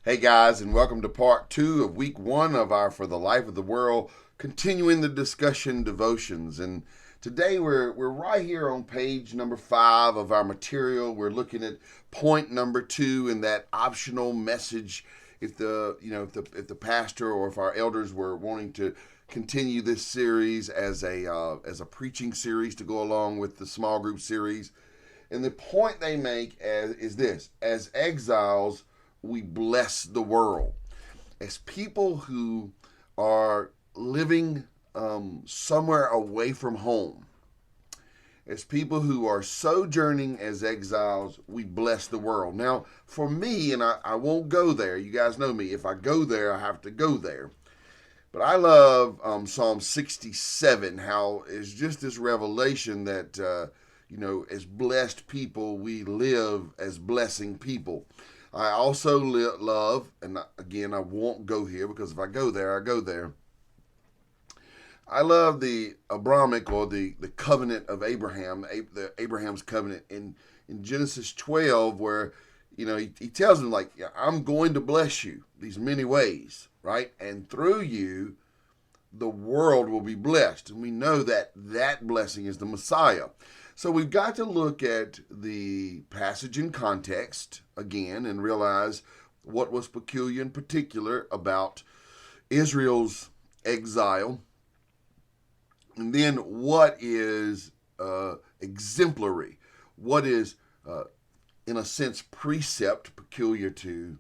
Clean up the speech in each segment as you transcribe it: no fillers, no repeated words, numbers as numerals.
Hey guys, and welcome to part 2 of week 1 of our For the Life of the World, continuing the discussion devotions. And today we're right here on page number 5 of our material. We're looking at point number 2 in that optional message. If the pastor or if our elders were wanting to continue this series as a preaching series to go along with the small group series. And the point they make is this: as exiles, we bless the world. As people who are living somewhere away from home, as people who are sojourning as exiles, we bless the world. Now, for me, and I won't go there, you guys know me, if I go there, I have to go there. But I love Psalm 67, how it's just this revelation that, as blessed people, we live as blessing people. I also love, and again, I won't go here because if I go there, I go there. I love the Abrahamic or the covenant of Abraham, Abraham's covenant in Genesis 12, where he tells him, like, I'm going to bless you these many ways, right? And through you, the world will be blessed. And we know that that blessing is the Messiah. So we've got to look at the passage in context again and realize what was peculiar and particular about Israel's exile. And then what is exemplary, what is, in a sense, precept peculiar to,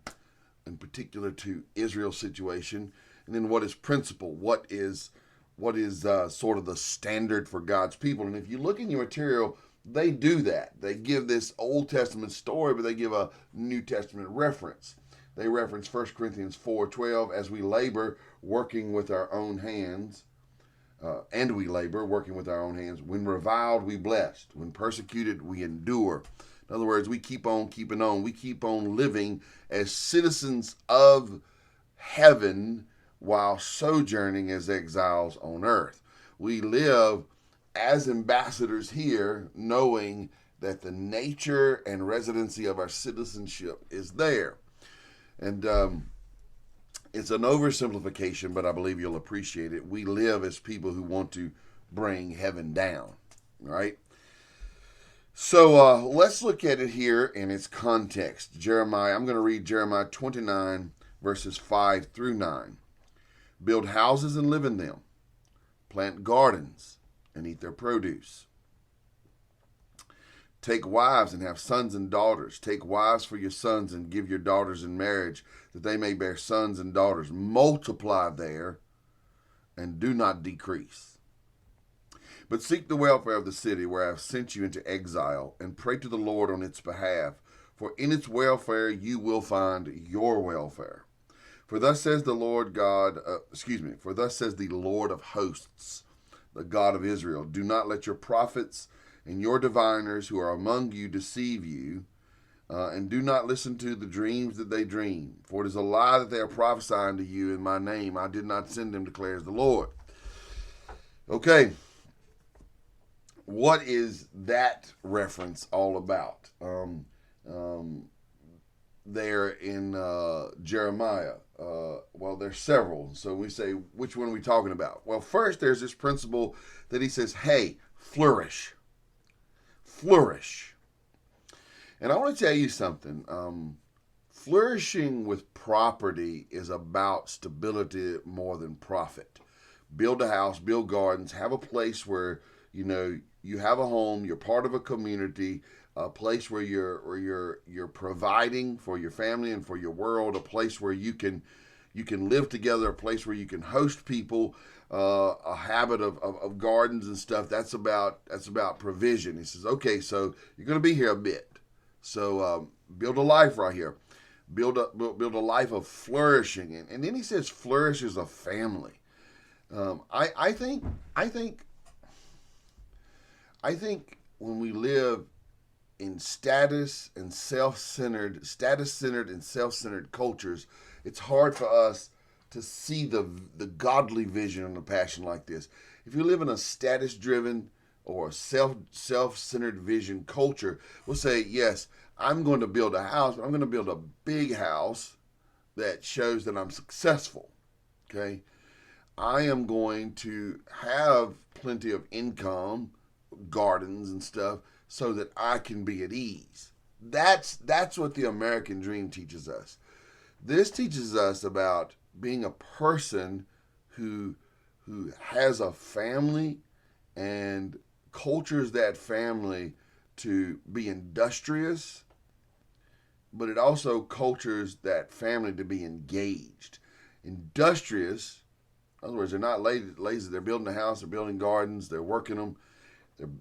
in particular to Israel's situation. And then what is principle, what is sort of the standard for God's people. And if you look in your material, they do that. They give this Old Testament story, but they give a New Testament reference. They reference 1 Corinthians 4:12, as we labor, working with our own hands, and we labor, working with our own hands. When reviled, we blessed. When persecuted, we endure. In other words, we keep on keeping on. We keep on living as citizens of heaven while sojourning as exiles on earth. We live as ambassadors here, knowing that the nature and residency of our citizenship is there. And it's an oversimplification, but I believe you'll appreciate it. We live as people who want to bring heaven down, right? So let's look at it here in its context. Jeremiah, I'm going to read Jeremiah 29, verses 5 through 9. Build houses and live in them. Plant gardens and eat their produce. Take wives and have sons and daughters. Take wives for your sons and give your daughters in marriage, that they may bear sons and daughters. Multiply there and do not decrease. But seek the welfare of the city where I have sent you into exile, and pray to the Lord on its behalf, for in its welfare you will find your welfare. For thus says the Lord God, for thus says the Lord of hosts, the God of Israel, do not let your prophets and your diviners who are among you deceive you, and do not listen to the dreams that they dream. For it is a lie that they are prophesying to you in my name. I did not send them, declares the Lord. Okay, what is that reference all about? There in Jeremiah. Well, there's several. So we say, which one are we talking about? Well, first, there's this principle that he says, hey, flourish. Flourish. And I want to tell you something. Flourishing with property is about stability more than profit. Build a house, build gardens, have a place where, you have a home, you're part of a community, a place where you're providing for your family and for your world, a place where you can live together, a place where you can host people, a habit of gardens and stuff. That's about provision. He says, okay, so you're going to be here a bit, so build a life right here, build a life of flourishing, and then he says flourish as a family. I think when we live in status and self-centered cultures, it's hard for us to see the godly vision and the passion like this. If you live in a status-driven or a self-centered vision culture, we'll say, yes, I'm going to build a house, but I'm going to build a big house that shows that I'm successful. Okay. I am going to have plenty of income, gardens and stuff, so that I can be at ease. That's what the American dream teaches us. This teaches us about being a person who has a family and cultures that family to be industrious, but it also cultures that family to be engaged. Industrious, in other words, they're not lazy. They're building a house, they're building gardens, they're working them,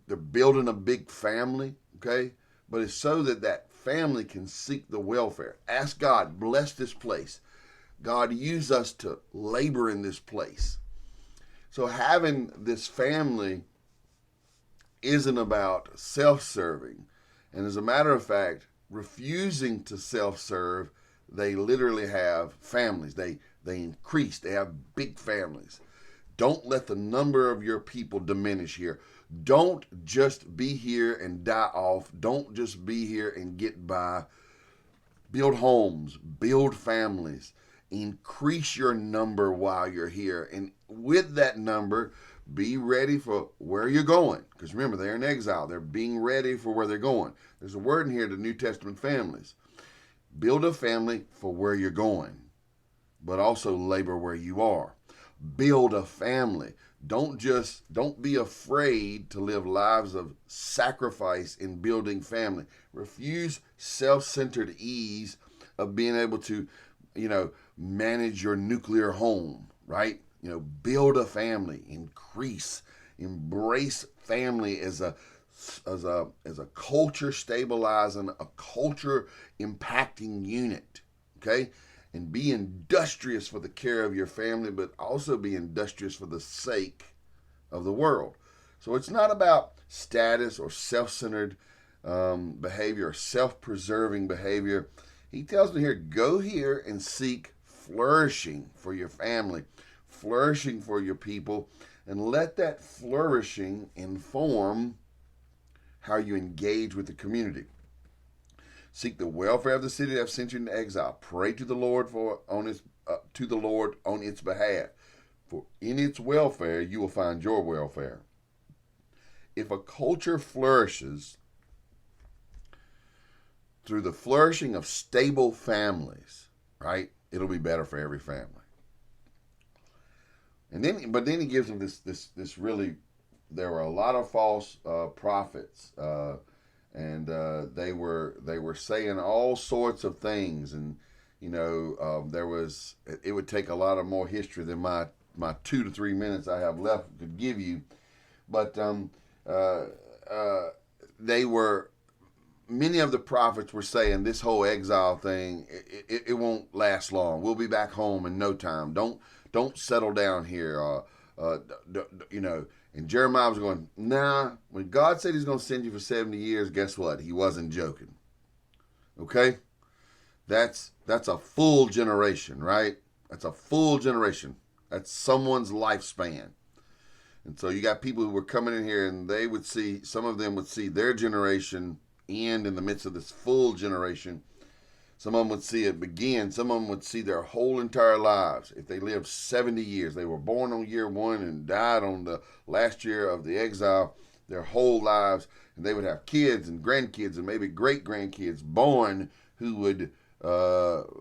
they're building a big family, okay? But it's so that that family can seek the welfare. Ask God, bless this place. God, use us to labor in this place. So having this family isn't about self-serving. And as a matter of fact, refusing to self-serve, they literally have families. They increase. They have big families. Don't let the number of your people diminish here. Don't just be here and die off. Don't just be here and get by. Build homes, build families, increase your number while you're here. And with that number, be ready for where you're going. Because remember, they're in exile. They're being ready for where they're going. There's a word in here to New Testament families. Build a family for where you're going, but also labor where you are. Build a family. Don't be afraid to live lives of sacrifice in building family. Refuse self-centered ease of being able to, manage your nuclear home, right? Build a family, increase, embrace family as a culture stabilizing, a culture impacting unit, okay? And be industrious for the care of your family, but also be industrious for the sake of the world. So it's not about status or self-centered behavior or self-preserving behavior. He tells me here, go here and seek flourishing for your family, flourishing for your people, and let that flourishing inform how you engage with the community. Seek the welfare of the city that have sent you into exile. Pray to the Lord on its behalf. For in its welfare you will find your welfare. If a culture flourishes through the flourishing of stable families, right, it'll be better for every family. But then he gives them this really. There were a lot of false prophets. And they were saying all sorts of things, and it would take a lot of more history than my 2 to 3 minutes I have left could give you, but many of the prophets were saying this whole exile thing, it won't last long. We'll be back home in no time. Don't settle down here. And Jeremiah was going, nah, when God said he's going to send you for 70 years, guess what? He wasn't joking. Okay? That's a full generation, right? That's a full generation. That's someone's lifespan. And so you got people who were coming in here and some of them would see their generation end in the midst of this full generation. Some of them would see it begin. Some of them would see their whole entire lives. If they lived 70 years, they were born on year 1 and died on the last year of the exile, their whole lives. And they would have kids and grandkids and maybe great-grandkids born who would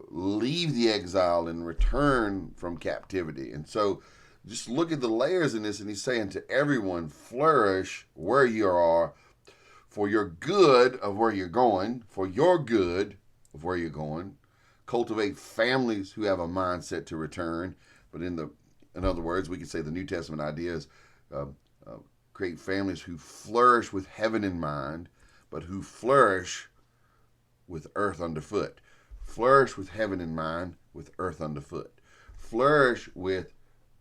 leave the exile and return from captivity. And so just look at the layers in this, and he's saying to everyone, flourish where you are for your good of where you're going, for your good of where you're going. Cultivate families who have a mindset to return. But in other words, we could say the New Testament idea is create families who flourish with heaven in mind, but who flourish with earth underfoot. Flourish with heaven in mind, with earth underfoot. Flourish with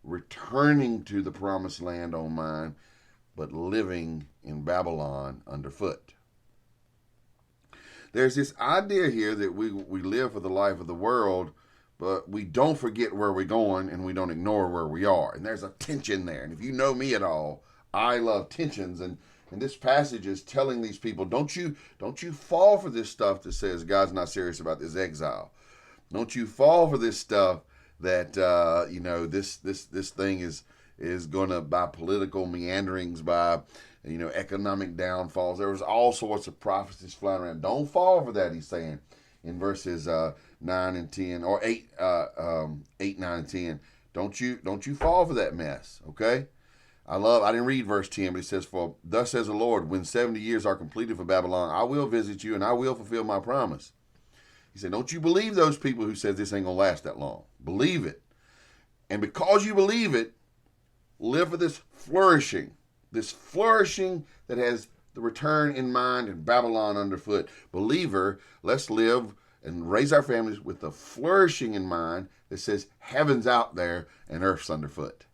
returning to the promised land on mind, but living in Babylon underfoot. There's this idea here that we live for the life of the world, but we don't forget where we're going and we don't ignore where we are. And there's a tension there. And if you know me at all, I love tensions. And this passage is telling these people, don't you fall for this stuff that says God's not serious about this exile. Don't you fall for this stuff that this thing is gonna, by political meanderings, by economic downfalls. There was all sorts of prophecies flying around. Don't fall for that, he's saying in verses 9 and 10, or 8, 8, 9, and 10. Don't you fall for that mess, okay? I didn't read verse 10, but it says, "For thus says the Lord, when 70 years are completed for Babylon, I will visit you and I will fulfill my promise." He said, don't you believe those people who says this ain't going to last that long. Believe it. And because you believe it, live for this flourishing that has the return in mind and Babylon underfoot. Believer, let's live and raise our families with the flourishing in mind that says heaven's out there and earth's underfoot.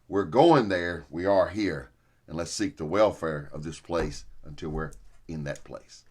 We're going there. We are here. And let's seek the welfare of this place until we're in that place.